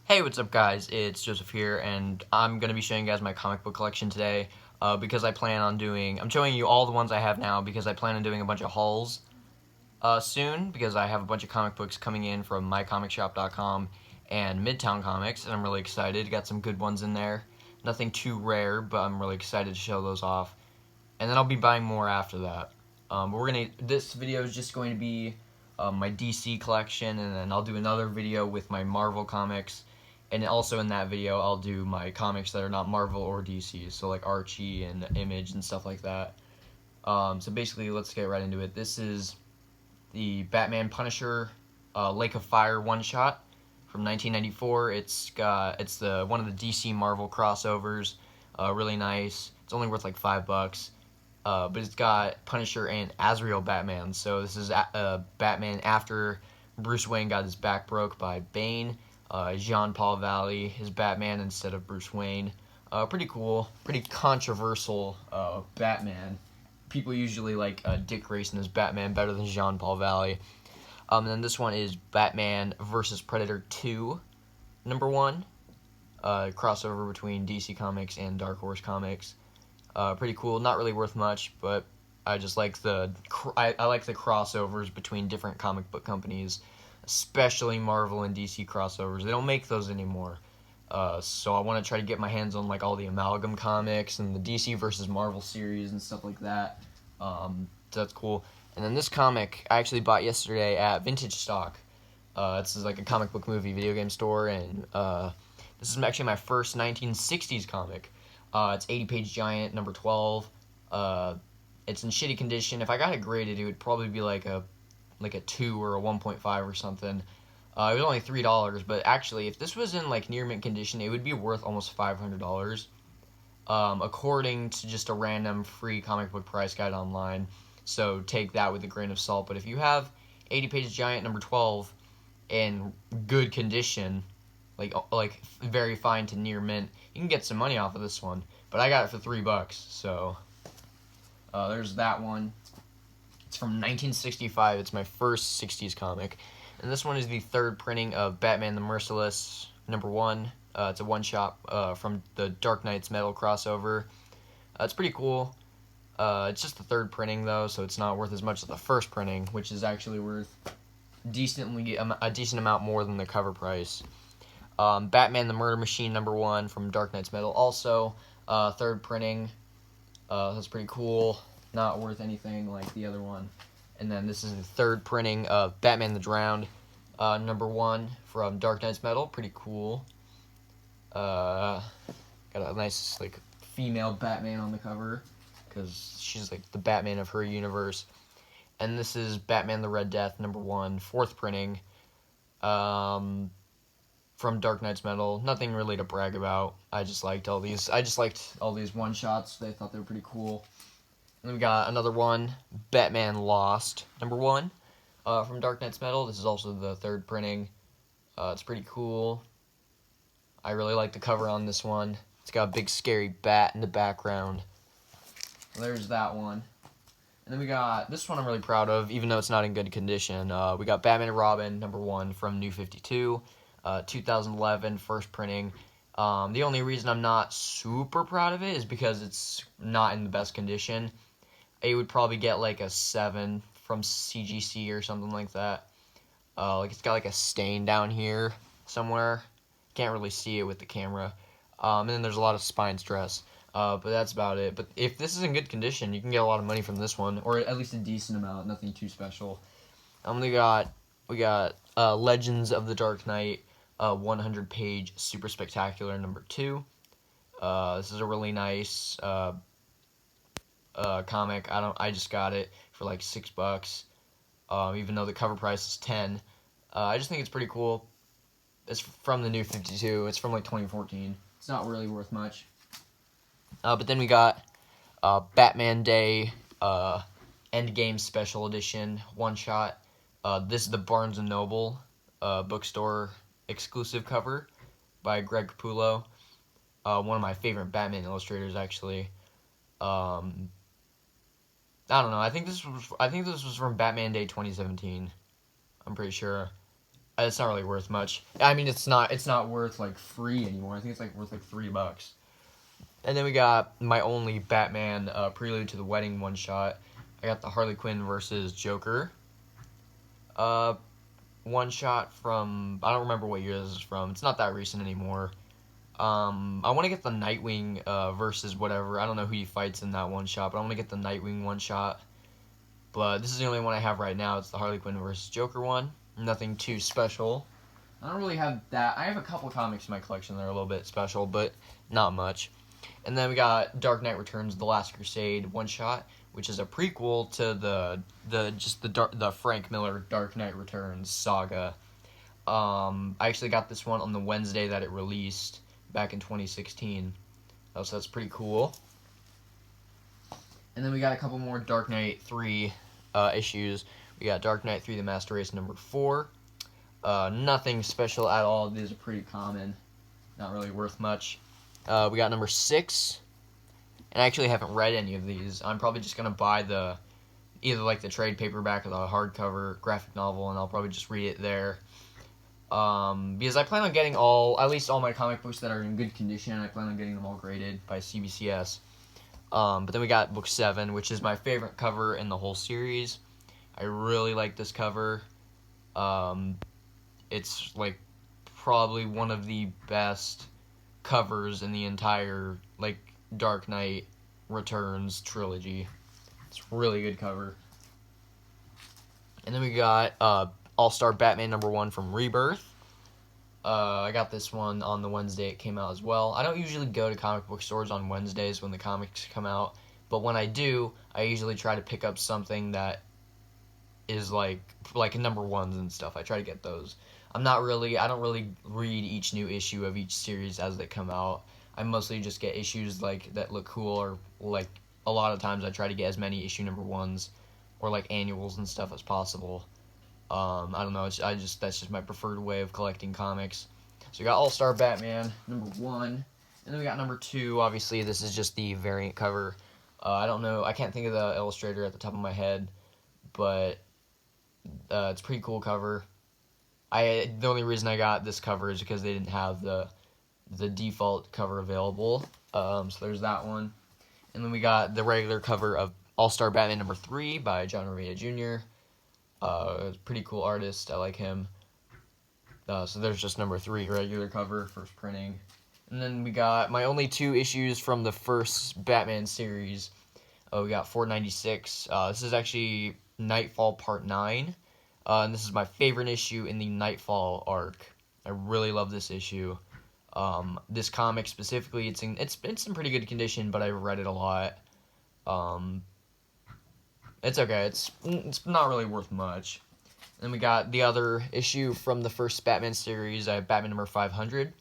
Hey, what's up, guys? It's Joseph here, and I'm going to be showing you guys my comic book collection today because I'm showing you all the ones I have now because I plan on doing a bunch of hauls soon because I have a bunch of comic books coming in from mycomicshop.com and Midtown Comics, and I'm really excited. Got some good ones in there. Nothing too rare, but I'm really excited to show those off. And then I'll be buying more after that. This video is just going to be my DC collection, and then I'll do another video with my Marvel comics, and also in that video I'll do my comics that are not Marvel or DC, so like Archie and Image and stuff like that. So basically, let's get right into it. This is the Batman Punisher Lake of Fire one shot from 1994. It's the one of the DC Marvel crossovers. Really nice. It's only worth like $5. But it's got Punisher and Azrael Batman. So this is Batman after Bruce Wayne got his back broke by Bane. Jean-Paul Valley is Batman instead of Bruce Wayne. Pretty cool, pretty controversial Batman. People usually like Dick Grayson as Batman better than Jean-Paul Valley. And then this one is Batman vs. Predator 2, #1. Crossover between DC Comics and Dark Horse Comics. Pretty cool. Not really worth much, but I just like I like the crossovers between different comic book companies, especially Marvel and DC crossovers. They don't make those anymore. So I want to try to get my hands on like all the amalgam comics and the DC versus Marvel series and stuff like that. So that's cool. And then this comic I actually bought yesterday at Vintage Stock. This is like a comic book movie video game store, and this is actually my first 1960s comic. It's 80-page giant, number 12. It's in shitty condition. If I got it graded, it would probably be like a 2 or a 1.5 or something. It was only $3, but actually, if this was in like near mint condition, it would be worth almost $500. According to just a random free comic book price guide online. So take that with a grain of salt. But if you have 80-page giant, number 12, in good condition, like very fine to near mint, you can get some money off of this one. But I got it for $3, so there's that one. It's from 1965. It's my first 60s comic, and this one is the third printing of Batman the Merciless #1. It's a one-shot from the Dark Knight's Metal crossover. It's pretty cool. It's just the third printing though, so it's not worth as much as the first printing, which is actually worth a decent amount more than the cover price. Batman the Murder Machine #1 from Dark Knight's Metal, also third printing. That's pretty cool. Not worth anything like the other one. And then this is the third printing of Batman the Drowned #1 from Dark Knight's Metal. Pretty cool. Got a nice like female Batman on the cover because she's like the Batman of her universe. And this is Batman the Red Death #1, fourth printing. From Dark Knight's Metal. Nothing really to brag about. I just liked all these one shots. They thought they were pretty cool. And then we got another one, Batman Lost #1 from Dark Knight's Metal. This is also the third printing. It's pretty cool. I really like the cover on this one. It's got a big scary bat in the background. There's that one. And then we got this one I'm really proud of, even though it's not in good condition. We got Batman and Robin #1 from New 52. 2011 first printing. The only reason I'm not super proud of it is because it's not in the best condition. It would probably get like a 7 from CGC or something like that. Like it's got like a stain down here somewhere. Can't really see it with the camera. And then there's a lot of spine stress. But that's about it. But if this is in good condition, you can get a lot of money from this one, or at least a decent amount. Nothing too special. We got Legends of the Dark Knight. 100-page super spectacular #2. This is a really nice comic. I just got it for like $6. Even though the cover price is 10. I just think it's pretty cool. It's from the New 52. It's from like 2014. It's not really worth much. But then we got Batman Day Endgame Special Edition one shot. This is the Barnes & Noble bookstore exclusive cover by Greg Capullo, one of my favorite Batman illustrators, actually. I don't know. I think this was from Batman Day 2017. I'm pretty sure. It's not really worth much. I mean, it's not worth like free anymore. I think it's like worth like $3. And then we got my only Batman Prelude to the Wedding one shot. I got the Harley Quinn versus Joker one shot from, I don't remember what year this is from. It's not that recent anymore. I want to get the Nightwing versus whatever. I don't know who he fights in that one shot, but I want to get the Nightwing one shot. But this is the only one I have right now. It's the Harley Quinn versus Joker one. Nothing too special. I don't really have that. I have a couple comics in my collection that are a little bit special, but not much. And then we got Dark Knight Returns: The Last Crusade one shot, which is a prequel to the Frank Miller Dark Knight Returns saga. I actually got this one on the Wednesday that it released back in 2016. So that's pretty cool. And then we got a couple more Dark Knight 3 issues. We got Dark Knight 3: The Master Race number 4. Nothing special at all. These are pretty common. Not really worth much. We got number 6. And I actually haven't read any of these. I'm probably just going to buy either like the trade paperback or the hardcover graphic novel, and I'll probably just read it there. Because I plan on getting at least all my comic books that are in good condition. I plan on getting them all graded by CBCS. But then we got book 7, which is my favorite cover in the whole series. I really like this cover. It's like probably one of the best covers in the entire like Dark Knight Returns trilogy. It's a really good cover. And then we got All-Star Batman number 1 from Rebirth. I got this one on the Wednesday it came out as well. I don't usually go to comic book stores on Wednesdays when the comics come out, but when I do, I usually try to pick up something that is like number 1s and stuff. I try to get those. I don't really read each new issue of each series as they come out. I mostly just get issues like that look cool, or like a lot of times I try to get as many issue number 1s or like annuals and stuff as possible. I don't know. That's just my preferred way of collecting comics. So we got All-Star Batman number 1, and then we got number 2. Obviously, this is just the variant cover. I don't know. I can't think of the illustrator at the top of my head, but it's a pretty cool cover. The only reason I got this cover is because they didn't have the default cover available. So there's that one. And then we got the regular cover of All-Star Batman number 3 by John Romita Jr. Pretty cool artist. I like him. So there's just number 3, regular cover, first printing. And then we got my only 2 issues from the first Batman series. We got 496. This is actually Nightfall Part 9. And this is my favorite issue in the Nightfall arc. I really love this issue. This comic specifically, it's in pretty good condition, but I've read it a lot. It's okay. It's not really worth much. Then we got the other issue from the first Batman series. I have Batman number 500.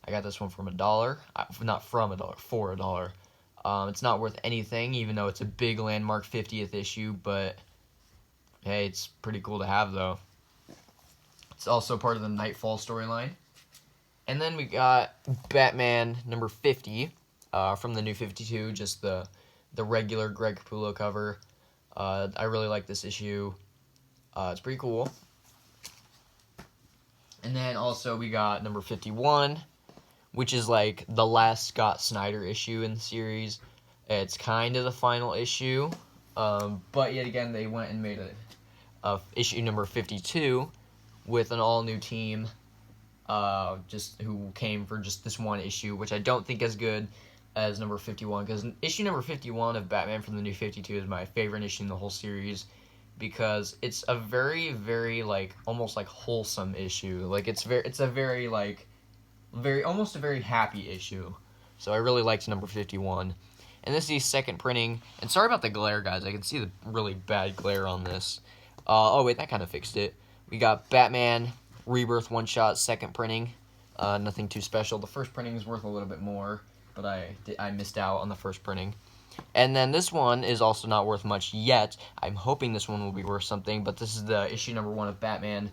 I got this one from $1. Not from $1, for $1. It's not worth anything, even though it's a big landmark 50th issue, but hey, it's pretty cool to have, though. It's also part of the Nightfall storyline. And then we got Batman number 50 from the New 52, just the regular Greg Capullo cover. I really like this issue. It's pretty cool. And then also we got number 51, which is like the last Scott Snyder issue in the series. It's kind of the final issue, but yet again they went and made a issue number 52 with an all-new team, just who came for just this one issue, which I don't think is good as number 51, because issue number 51 of Batman from the New 52 is my favorite issue in the whole series, because it's a very, very, like, almost, like, wholesome issue. Like, it's a very, like, almost a very happy issue. So I really liked number 51. And this is the second printing, and sorry about the glare, guys. I can see the really bad glare on this. Oh, wait, that kind of fixed it. We got Batman Rebirth one-shot, second printing. Nothing too special. The first printing is worth a little bit more, but I missed out on the first printing. And then this one is also not worth much yet. I'm hoping this one will be worth something, but this is the issue number 1 of Batman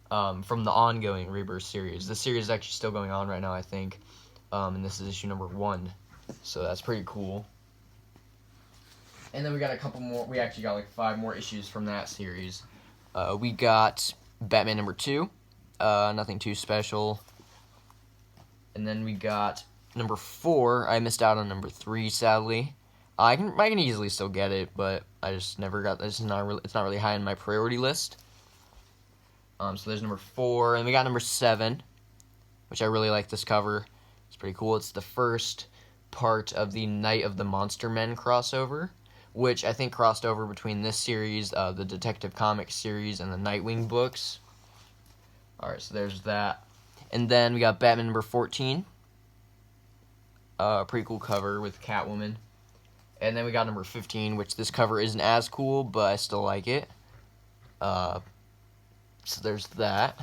from the ongoing Rebirth series. This series is actually still going on right now, I think. And this is issue number 1. So that's pretty cool. And then we got a couple more. We actually got like 5 more issues from that series. We got Batman number 2. Nothing too special. And then we got number 4. I missed out on number 3, sadly. I can easily still get it, but I just never got. This is not really. It's not really high on my priority list. So there's number 4, and we got number 7, which I really like this cover. It's pretty cool. It's the first part of the Night of the Monster Men crossover, which I think crossed over between this series, the Detective Comics series, and the Nightwing books. Alright, so there's that. And then we got Batman number 14. Pretty cool cover with Catwoman. And then we got number 15, which this cover isn't as cool, but I still like it. So there's that.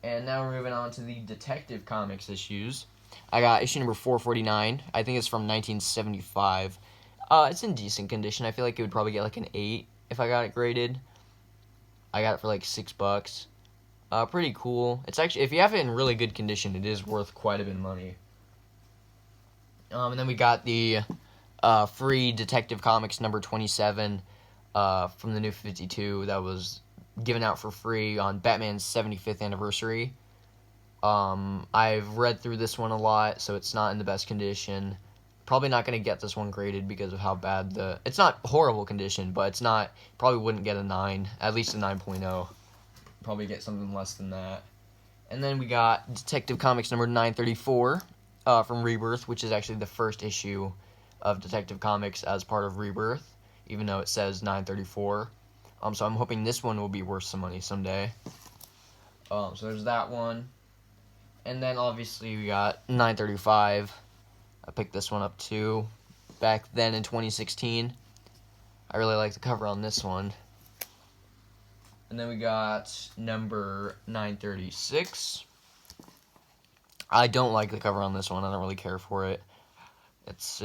And now we're moving on to the Detective Comics issues. I got issue number 449. I think it's from 1975. It's in decent condition. I feel like it would probably get like an 8 if I got it graded. I got it for like $6. Pretty cool. It's actually, if you have it in really good condition, it is worth quite a bit of money. And then we got the free Detective Comics number 27 from the New 52 that was given out for free on Batman's 75th anniversary. I've read through this one a lot, so it's not in the best condition. Probably not going to get this one graded because of how bad it's not horrible condition, but it's not, probably wouldn't get a 9, at least a 9.0. Probably get something less than that. And then we got Detective Comics number 934 from Rebirth, which is actually the first issue of Detective Comics as part of Rebirth, even though it says 934. So I'm hoping this one will be worth some money someday. So there's that one. And then obviously we got 935. I picked this one up too back then in 2016. I really like the cover on this one. And then we got number 936. I don't like the cover on this one. I don't really care for it. It's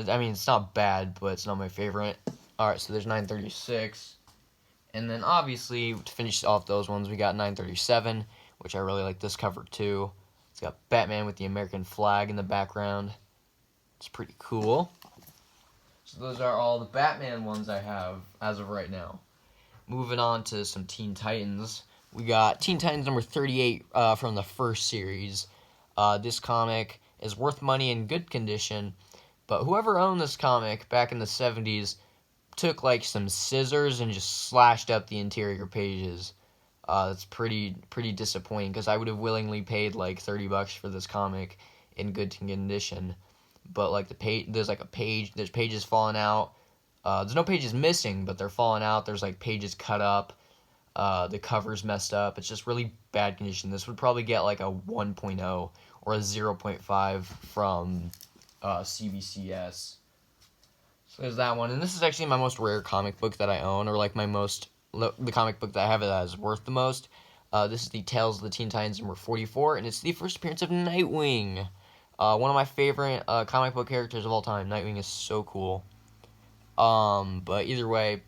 not bad, but it's not my favorite. Alright, so there's 936. And then obviously, to finish off those ones, we got 937, which I really like this cover too. It's got Batman with the American flag in the background. It's pretty cool. So those are all the Batman ones I have as of right now. Moving on to some Teen Titans. We got Teen Titans number 38 from the first series. This comic is worth money in good condition, but whoever owned this comic back in the 70s took like some scissors and just slashed up the interior pages. That's pretty disappointing because I would have willingly paid like $30 for this comic in good condition. But like there's pages falling out. There's no pages missing, but they're falling out. There's like pages cut up. The cover's messed up. It's just really bad condition. This would probably get like a 1.0 or a 0.5 from CBCS. So there's that one. And this is actually my most rare comic book that I own, or like the comic book that I have that is worth the most. This is the Tales of the Teen Titans number 44, and it's the first appearance of Nightwing. One of my favorite comic book characters of all time. Nightwing is so cool. But either way,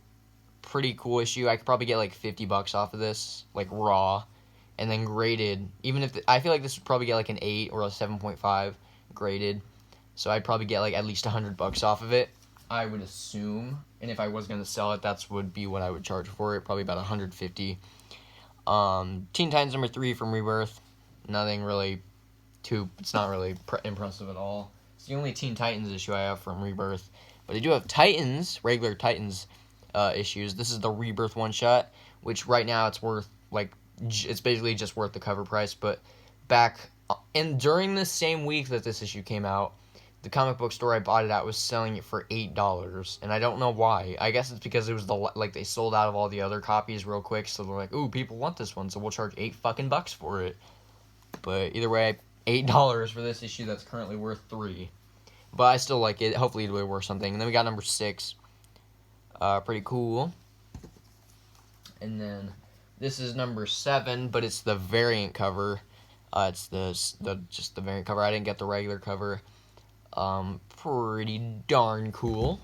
pretty cool issue. I could probably get like $50 off of this, like raw, and then graded. Even if I feel like this would probably get like an 8 or a 7.5 graded, so I'd probably get like at least $100 off of it, I would assume. And if I was gonna sell it, that's would be what I would charge for it, probably about 150. Teen Titans number 3 from Rebirth. Nothing really it's not really impressive at all. It's the only Teen Titans issue I have from Rebirth. But I do have Titans, regular Titans issues. This is the Rebirth one-shot, which right now it's worth, like, it's basically just worth the cover price. But during the same week that this issue came out, the comic book store I bought it at was selling it for $8. And I don't know why. I guess it's because it was they sold out of all the other copies real quick. So they're like, ooh, people want this one, so we'll charge $8 for it. But either way, $8 for this issue that's currently worth $3. But I still like it. Hopefully it'll be worth something. And then we got number 6. Pretty cool. And then this is number 7, but it's the variant cover. It's just the variant cover. I didn't get the regular cover. Pretty darn cool.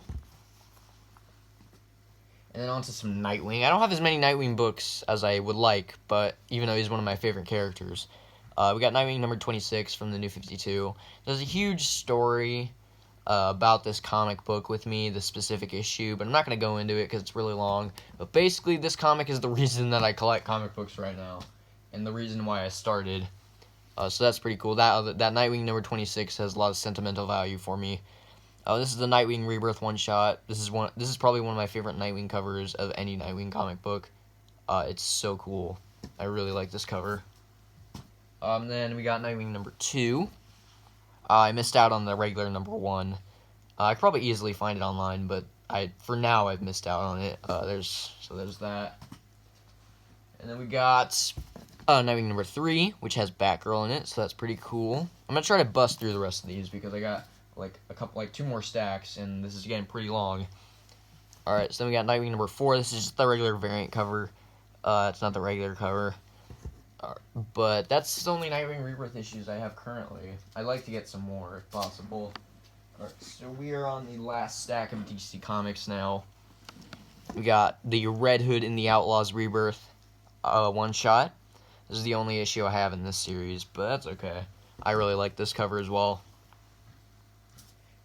And then on to some Nightwing. I don't have as many Nightwing books as I would like, but even though he's one of my favorite characters. We got Nightwing number 26 from the New 52. There's a huge story about this comic book with me, the specific issue, but I'm not going to go into it because it's really long. But basically, this comic is the reason that I collect comic books right now. and the reason why I started. So that's pretty cool. That Nightwing number 26 has a lot of sentimental value for me. This is the Nightwing Rebirth one shot. This is probably one of my favorite Nightwing covers of any Nightwing comic book. It's so cool. I really like this cover. Then we got Nightwing number 2. I missed out on the regular number 1. I could probably easily find it online, but for now I've missed out on it. There's that. And then we got Nightwing number 3, which has Batgirl in it, so that's pretty cool. I'm gonna try to bust through the rest of these because I got like 2 more stacks, and this is getting pretty long. Alright, so then we got Nightwing number 4. This is just the regular variant cover. It's not the regular cover. But that's the only Nightwing Rebirth issues I have currently. I'd like to get some more if possible. Alright, so we are on the last stack of DC Comics now. We got the Red Hood in the Outlaws Rebirth one shot. This is the only issue I have in this series, but that's okay. I really like this cover as well.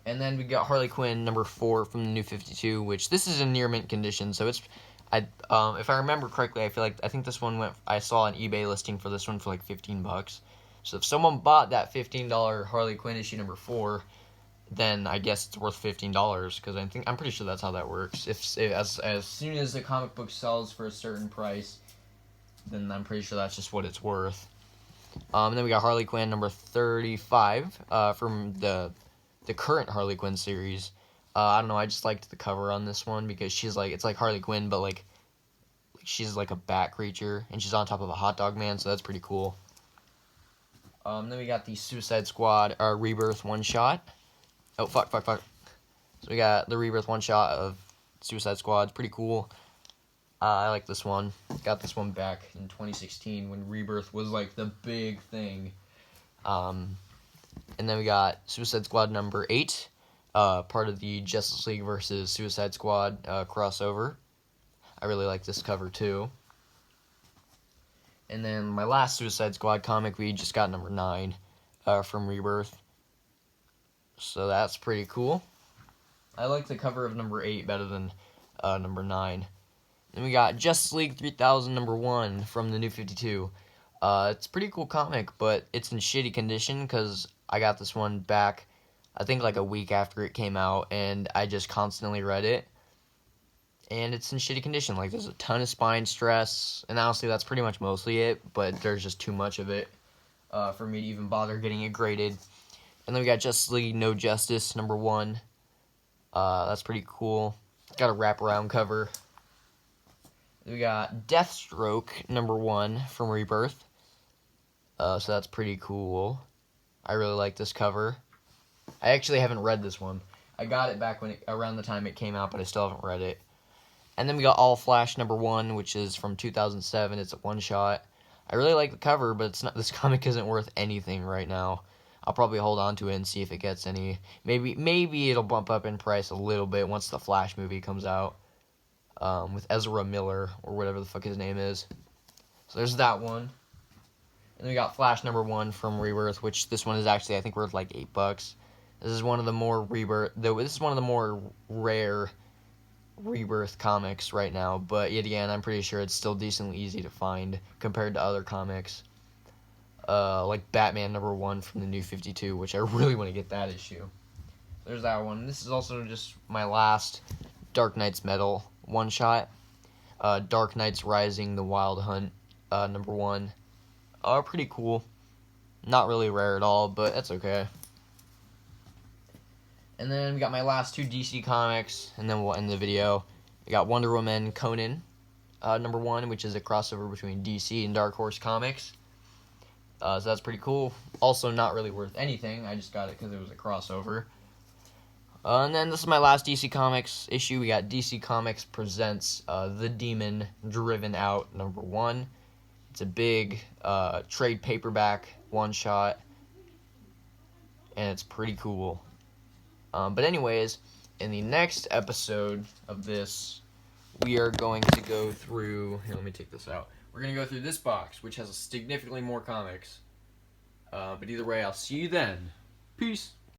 And then we got Harley Quinn number 4 from the New 52, which this is in near mint condition, so it's if I remember correctly, I think this one I saw an eBay listing for this one for like $15. So if someone bought that $15 Harley Quinn issue number 4, then I guess it's worth $15 because I'm pretty sure that's how that works. If as soon as the comic book sells for a certain price, then I'm pretty sure that's just what it's worth. And then we got Harley Quinn number 35 from the current Harley Quinn series. I don't know, I just liked the cover on this one because it's like Harley Quinn, but like she's like a bat creature and she's on top of a hot dog man, so that's pretty cool. Then we got the Suicide Squad Rebirth one shot. Oh fuck. So we got the Rebirth one shot of Suicide Squad. It's pretty cool. I like this one. Got this one back in 2016 when Rebirth was like the big thing. And then we got Suicide Squad number 8, part of the Justice League versus Suicide Squad crossover. I really like this cover too. And then my last Suicide Squad comic, we just got number 9 from Rebirth. So that's pretty cool. I like the cover of number 8 better than number 9. Then we got Justice League 3000 number 1 from the New 52. It's a pretty cool comic, but it's in shitty condition because I got this one back, I think like a week after it came out, and I just constantly read it. And it's in shitty condition. Like, there's a ton of spine stress, and honestly, that's pretty much mostly it, but there's just too much of it for me to even bother getting it graded. And then we got Justice League No Justice number 1. That's pretty cool. It's got a wraparound cover. We got Deathstroke number 1 from Rebirth. So that's pretty cool. I really like this cover. I actually haven't read this one. I got it back around the time it came out, but I still haven't read it. And then we got All Flash number 1, which is from 2007. It's a one shot. I really like the cover, but this comic isn't worth anything right now. I'll probably hold on to it and see if it gets any. Maybe it'll bump up in price a little bit once the Flash movie comes out. With Ezra Miller, or whatever the fuck his name is. So there's that one. And then we got Flash number 1 from Rebirth, which this one is actually, I think, worth like $8. This is one of the more this is one of the more rare Rebirth comics right now, but yet again, I'm pretty sure it's still decently easy to find compared to other comics. Like Batman number 1 from the New 52, which I really want to get that issue. There's that one. This is also just my last Dark Knight's Metal one shot. Dark Knight's Rising, The Wild Hunt, number 1. Pretty cool. Not really rare at all, but that's okay. And then we got my last 2 DC comics, and then we'll end the video. We got Wonder Woman Conan, number 1, which is a crossover between DC and Dark Horse Comics. So that's pretty cool. Also not really worth anything. I just got it because it was a crossover. And then this is my last DC Comics issue. We got DC Comics Presents The Demon Driven Out, number 1. It's a big trade paperback one-shot, and it's pretty cool. But anyways, in the next episode of this, we are going to go through... Here, let me take this out. We're going to go through this box, which has significantly more comics. But either way, I'll see you then. Peace.